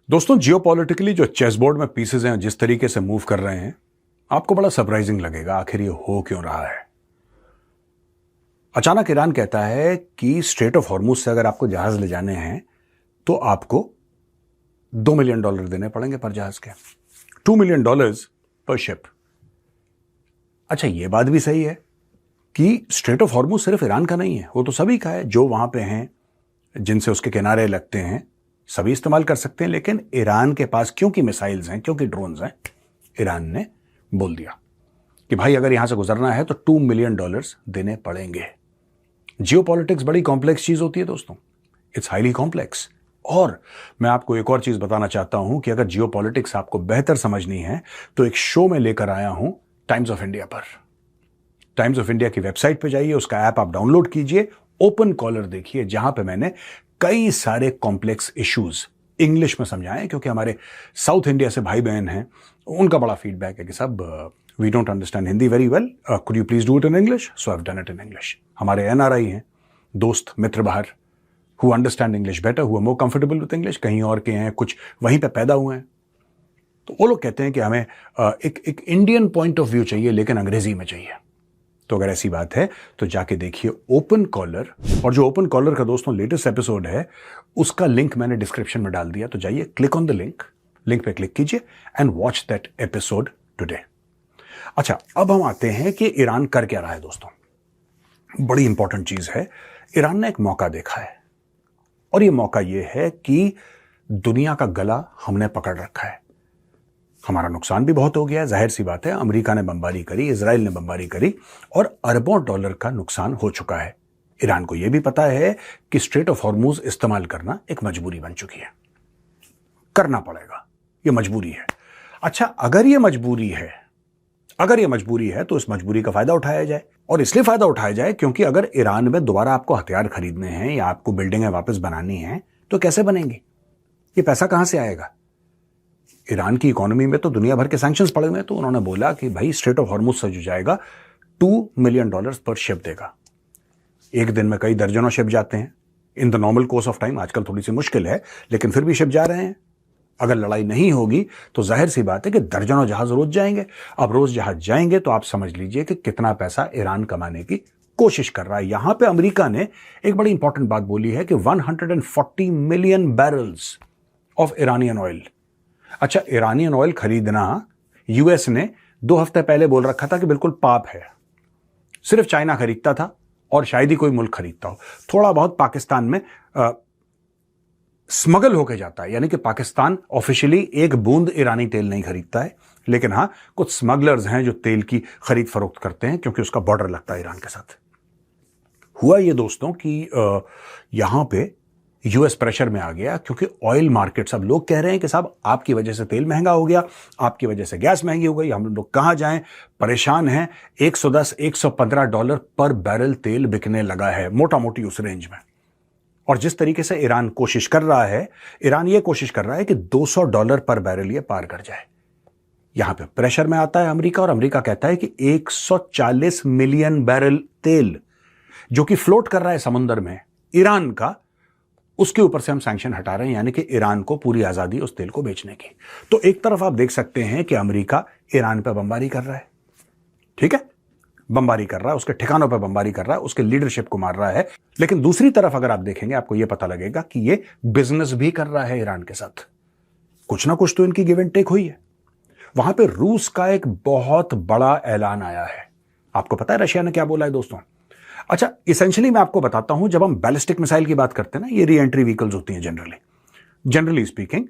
दोस्तों, जियोपॉलिटिकली जो chess board में पीसेज हैं जिस तरीके से मूव कर रहे हैं, आपको बड़ा सरप्राइजिंग लगेगा आखिर ये हो क्यों रहा है। अचानक ईरान कहता है कि स्ट्रेट ऑफ हॉर्मुज से अगर आपको जहाज ले जाने हैं तो आपको $2 मिलियन देने पड़ेंगे पर जहाज के, $2 मिलियन पर शिप। अच्छा, ये बात भी सही है कि स्ट्रेट ऑफ हॉर्मुज सिर्फ ईरान का नहीं है, वो तो सभी का है। जो वहां पे हैं, जिनसे उसके किनारे लगते हैं, सभी इस्तेमाल कर सकते हैं। लेकिन ईरान के पास क्योंकि मिसाइल्स हैं, क्योंकि ड्रोन्स हैं, ईरान ने बोल दिया कि भाई अगर यहां से गुजरना है तो $2 मिलियन देने पड़ेंगे। जियोपॉलिटिक्स बड़ी कॉम्प्लेक्स चीज होती है दोस्तों, इट्स हाईली कॉम्प्लेक्स। और मैं आपको एक और चीज बताना चाहता हूं कि अगर जियोपॉलिटिक्स आपको बेहतर समझनी है तो एक शो में लेकर आया हूं टाइम्स ऑफ इंडिया पर। टाइम्स ऑफ इंडिया की वेबसाइट पर जाइए, उसका ऐप आप डाउनलोड कीजिए, ओपन कॉलर देखिए, जहां पे मैंने कई सारे कॉम्प्लेक्स इश्यूज इंग्लिश में समझाए, क्योंकि हमारे साउथ इंडिया से भाई बहन हैं, उनका बड़ा फीडबैक है कि सब we don't understand Hindi very well, could you please do it in English. So I have done it in English. हमारे एनआरआई हैं, दोस्त मित्र बाहर, who understand English better, who are more comfortable with English, कहीं और के हैं, कुछ वहीं पे पैदा हुए हैं, तो वो लोग कहते हैं कि हमें एक इंडियन पॉइंट ऑफ व्यू चाहिए लेकिन अंग्रेजी में चाहिए। तो अगर ऐसी बात है तो जाके देखिए ओपन कॉलर, और जो ओपन कॉलर का दोस्तों लेटेस्ट एपिसोड है उसका लिंक मैंने डिस्क्रिप्शन में डाल दिया, तो जाइए, क्लिक ऑन द लिंक पे क्लिक कीजिए and watch that episode today. अच्छा, अब हम आते हैं कि ईरान कर क्या रहा है दोस्तों। बड़ी इंपॉर्टेंट चीज है, ईरान ने एक मौका देखा है, और ये मौका ये है कि दुनिया का गला हमने पकड़ रखा है। हमारा नुकसान भी बहुत हो गया है, जाहिर सी बात है। अमेरिका ने बमबारी करी, इजराइल ने बमबारी करी, और अरबों डॉलर का नुकसान हो चुका है। ईरान को यह भी पता है कि स्ट्रेट ऑफ हॉर्मुज इस्तेमाल करना एक मजबूरी बन चुकी है, करना पड़ेगा, यह मजबूरी है। अच्छा, अगर यह मजबूरी है तो इस मजबूरी का फायदा उठाया जाए, और इसलिए फायदा उठाया जाए क्योंकि अगर ईरान में दोबारा आपको हथियार खरीदने हैं या आपको बिल्डिंगें वापस बनानी हैं तो कैसे बनेंगी, ये पैसा कहां से आएगा। ईरान की इकोनॉमी में तो दुनिया भर के सैंक्शंस पड़े हुए हैं, तो उन्होंने बोला कि भाई स्ट्रेट ऑफ हॉर्मुज से जो जाएगा $2 मिलियन पर शिप देगा। एक दिन में कई दर्जनों शिप जाते हैं in the normal course of time. आजकल थोड़ी सी मुश्किल है, लेकिन फिर भी शिप जा रहे हैं। अगर लड़ाई नहीं होगी तो जाहिर सी बात है कि दर्जनों जहाज रोज जाएंगे। अब रोज जहाज जाएंगे तो आप समझ लीजिए कि कितना पैसा ईरान कमाने की कोशिश कर रहा है। यहां पे अमेरिका ने एक बड़ी इंपॉर्टेंट बात बोली है कि 140 million barrels of Iranian oil. अच्छा, ईरानियन ऑयल खरीदना यूएस ने 2 हफ्ते पहले बोल रखा था कि बिल्कुल पाप है, सिर्फ चाइना खरीदता था और शायद ही कोई मुल्क खरीदता हो। थोड़ा बहुत पाकिस्तान में स्मगल होके जाता है, यानी कि पाकिस्तान ऑफिशियली एक बूंद ईरानी तेल नहीं खरीदता है, लेकिन हां, कुछ स्मगलर्स हैं जो तेल की खरीद फरोख्त करते हैं क्योंकि उसका बॉर्डर लगता है ईरान के साथ। हुआ ये दोस्तों कि यहां पे यूएस प्रेशर में आ गया, क्योंकि ऑयल मार्केट्स, अब लोग कह रहे हैं कि साहब आपकी वजह से तेल महंगा हो गया, आपकी वजह से गैस महंगी हो गई, हम लोग कहां जाएं, परेशान हैं। $110-115 पर बैरल तेल बिकने लगा है, मोटा मोटी उस रेंज में। और जिस तरीके से ईरान कोशिश कर रहा है, ईरान ये कोशिश कर रहा है कि $200 पर बैरल ये पार कर जाए। यहां पे प्रेशर में आता है अमेरिका, और अमेरिका कहता है कि 140 मिलियन बैरल तेल जो कि फ्लोट कर रहा है समुद्र में ईरान का, उसके ऊपर से हम सैंक्शन हटा रहे हैं, यानी कि ईरान को पूरी आजादी उस तेल को बेचने की। तो एक तरफ आप देख सकते हैं कि अमेरिका ईरान पर बमबारी कर रहा है, ठीक है, बमबारी कर रहा है, उसके ठिकानों पर बमबारी कर रहा है, उसके लीडरशिप को मार रहा है। लेकिन दूसरी तरफ अगर आप देखेंगे, आपको यह पता लगेगा कि यह बिजनेस भी कर रहा है ईरान के साथ। कुछ ना कुछ तो इनकी गिव एंड टेक हुई है। वहां पर रूस का एक बहुत बड़ा ऐलान आया है। आपको पता है रशिया ने क्या बोला है दोस्तों। अच्छा, इसेंशियली मैं आपको बताता हूं, जब हम बैलिस्टिक मिसाइल की बात करते हैं ना, ये री एंट्री व्हीकल्स होती हैं generally speaking.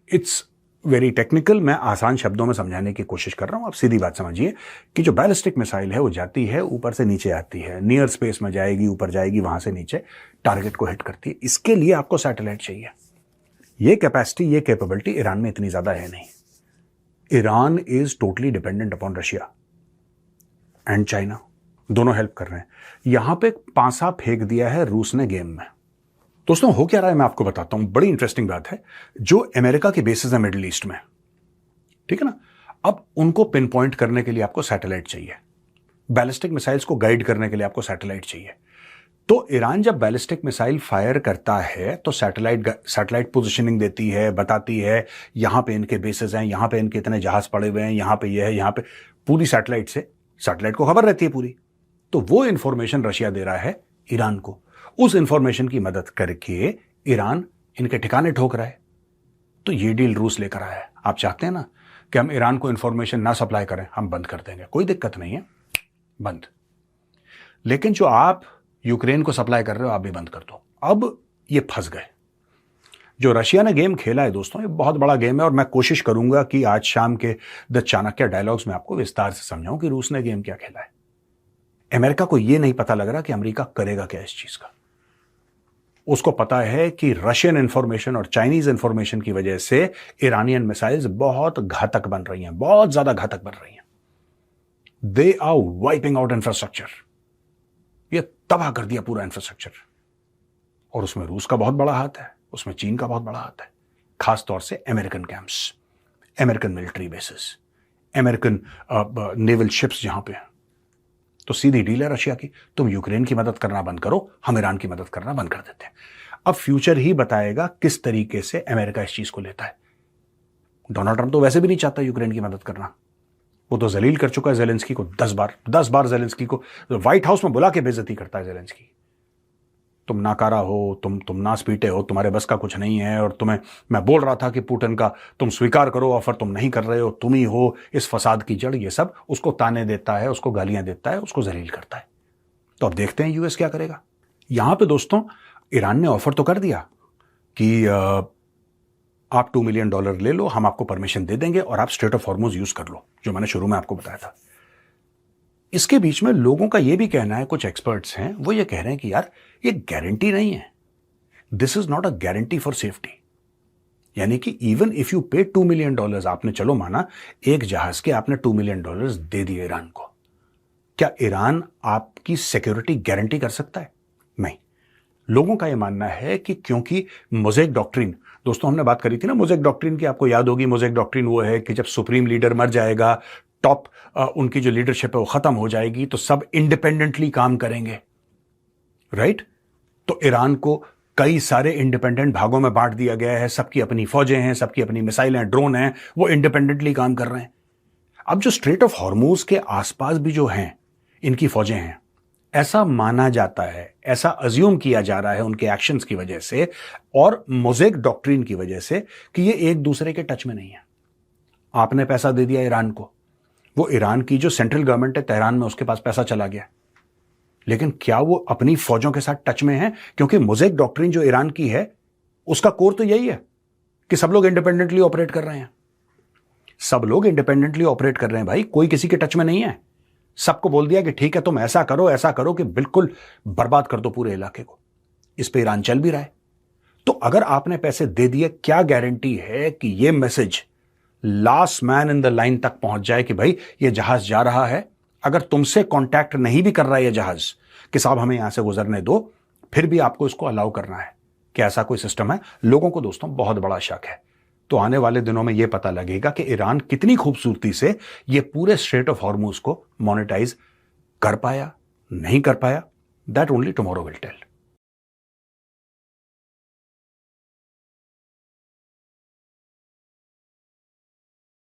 It's very technical, मैं आसान शब्दों में समझाने की कोशिश कर रहा हूं, आप सीधी बात समझिए कि जो बैलिस्टिक मिसाइल है वो जाती है, ऊपर से नीचे आती है, नियर स्पेस में जाएगी, ऊपर जाएगी, वहां से नीचे टारगेट को हिट करती है। इसके लिए आपको सैटेलाइट चाहिए। ये कैपेसिटी, ये कैपेबिलिटी ईरान में इतनी ज्यादा है नहीं। Iran is totally dependent upon Russia and China, दोनों हेल्प कर रहे हैं। यहां पे पांसा फेंक दिया है रूस ने गेम में। दोस्तों, हो क्या रहा है मैं आपको बताता हूं, बड़ी इंटरेस्टिंग बात है। जो अमेरिका के बेसिस है मिडिल ईस्ट में, ठीक है ना, अब उनको पिन पॉइंट करने के लिए आपको सैटेलाइट चाहिए, बैलिस्टिक मिसाइल्स को गाइड करने के लिए आपको सैटेलाइट चाहिए। तो ईरान जब बैलिस्टिक मिसाइल फायर करता है तो सैटेलाइट पोजीशनिंग देती है, बताती है यहां पे इनके बेसेस हैं, यहां पे इनके इतने जहाज पड़े हुए हैं, यहां पे ये है, यहां पे पूरी सैटेलाइट को खबर रहती है पूरी। तो वो इंफॉर्मेशन रशिया दे रहा है ईरान को। उस इंफॉर्मेशन की मदद करके ईरान इनके ठिकाने ठोक रहा है। तो ये डील रूस लेकर आया है। आप चाहते हैं ना कि हम ईरान को इंफॉर्मेशन ना सप्लाई करें, हम बंद कर देंगे, कोई दिक्कत नहीं है, बंद। लेकिन जो आप यूक्रेन को सप्लाई कर रहे हो आप भी बंद कर दो। अब ये फंस गए। जो रशिया ने गेम खेला है दोस्तों, ये बहुत बड़ा गेम है और मैं कोशिश करूंगा कि आज शाम के द चाणक्य डायलॉग्स में आपको विस्तार से समझाऊं कि रूस ने गेम क्या खेला है। अमेरिका को यह नहीं पता लग रहा कि अमेरिका करेगा क्या इस चीज का। उसको पता है कि रशियन इंफॉर्मेशन और चाइनीज इंफॉर्मेशन की वजह से ईरानियन मिसाइल्स बहुत घातक बन रही हैं, बहुत ज्यादा घातक बन रही हैं। They are wiping out infrastructure. ये तबाह कर दिया पूरा इंफ्रास्ट्रक्चर। और उसमें रूस का बहुत बड़ा हाथ है, उसमें चीन का बहुत बड़ा हाथ है, खासतौर से American camps, American military bases, American naval ships जहां पे हैं। तो सीधी डील है रशिया की, तुम यूक्रेन की मदद करना बंद करो, हम ईरान की मदद करना बंद कर देते हैं। अब फ्यूचर ही बताएगा किस तरीके से अमेरिका इस चीज को लेता है। डोनाल्ड ट्रंप तो वैसे भी नहीं चाहता यूक्रेन की मदद करना। वो तो जलील कर चुका है जेलेंस्की को 10 बार जेलेंस्की को व्हाइट हाउस में बुला के बेइज्जती करता है जेलेंस्की। तुम नाकारा हो, तुम नासपीटे हो, तुम्हारे बस का कुछ नहीं है, और तुम्हें मैं बोल रहा था कि पुतिन का तुम स्वीकार करो ऑफर, तुम नहीं कर रहे हो, तुम ही हो इस फसाद की जड़। ये सब उसको ताने देता है, उसको गालियां देता है, उसको जलील करता है। तो अब देखते हैं यूएस क्या करेगा। यहां पे दोस्तों ईरान ने ऑफर तो कर दिया कि आप $2 मिलियन ले लो, हम आपको परमिशन दे देंगे और आप स्ट्रेट ऑफ हॉर्मुज यूज कर लो, जो मैंने शुरू में आपको बताया था। इसके बीच में लोगों का यह भी कहना है, कुछ एक्सपर्ट्स हैं वो ये कह रहे हैं कि यार ये गारंटी नहीं है, this is not a guarantee for safety. यानी कि इवन इफ यू पे $2 मिलियन, आपने चलो माना एक जहाज के आपने $2 मिलियन दे दिए ईरान को, क्या ईरान आपकी सिक्योरिटी गारंटी कर सकता है? नहीं। लोगों का यह मानना है कि क्योंकि मोज़ेक डॉक्ट्रिन, दोस्तों हमने बात करी थी ना मोज़ेक डॉक्ट्रिन की, आपको याद होगी। मोज़ेक डॉक्ट्रिन वो है कि जब सुप्रीम लीडर मर जाएगा, टॉप उनकी जो लीडरशिप है वो खत्म हो जाएगी, तो सब इंडिपेंडेंटली काम करेंगे, राइट? तो ईरान को कई सारे इंडिपेंडेंट भागों में बांट दिया गया है, सबकी अपनी फौजें हैं, सबकी अपनी मिसाइलें हैं, ड्रोन हैं, वो इंडिपेंडेंटली काम कर रहे हैं। अब जो स्ट्रेट ऑफ हॉर्मुज के आसपास भी जो हैं इनकी फौजें हैं, ऐसा माना जाता है, ऐसा अज्यूम किया जा रहा है उनके एक्शंस की वजह से और मोज़ेक डॉक्ट्रिन की वजह से कि ये एक दूसरे के टच में नहीं है। आपने पैसा दे दिया ईरान को, वो ईरान की जो सेंट्रल गवर्नमेंट है तेहरान में, उसके पास पैसा चला गया, लेकिन क्या वो अपनी फौजों के साथ टच में है? क्योंकि मोज़ेक डॉक्ट्रिन जो ईरान की है उसका कोर तो यही है कि सब लोग इंडिपेंडेंटली ऑपरेट कर रहे हैं। सब लोग इंडिपेंडेंटली ऑपरेट कर रहे हैं भाई, कोई किसी के टच में नहीं है। सबको बोल दिया कि ठीक है तुम ऐसा करो कि बिल्कुल बर्बाद कर दो पूरे इलाके को। इस पे ईरान चल भी रहा है। तो अगर आपने पैसे दे दिए, क्या गारंटी है कि यह message last man in the line तक पहुंच जाए कि भाई ये जहाज जा रहा है, अगर तुमसे कांटेक्ट नहीं भी कर रहा है ये जहाज कि साहब हमें यहां से गुजरने दो, फिर भी आपको इसको अलाउ करना है? क्या ऐसा कोई सिस्टम है? लोगों को दोस्तों बहुत बड़ा शक है। तो आने वाले दिनों में यह पता लगेगा कि ईरान कितनी खूबसूरती से यह पूरे स्ट्रेट ऑफ हॉर्मुज को मोनेटाइज कर पाया, नहीं कर पाया। That only tomorrow will tell.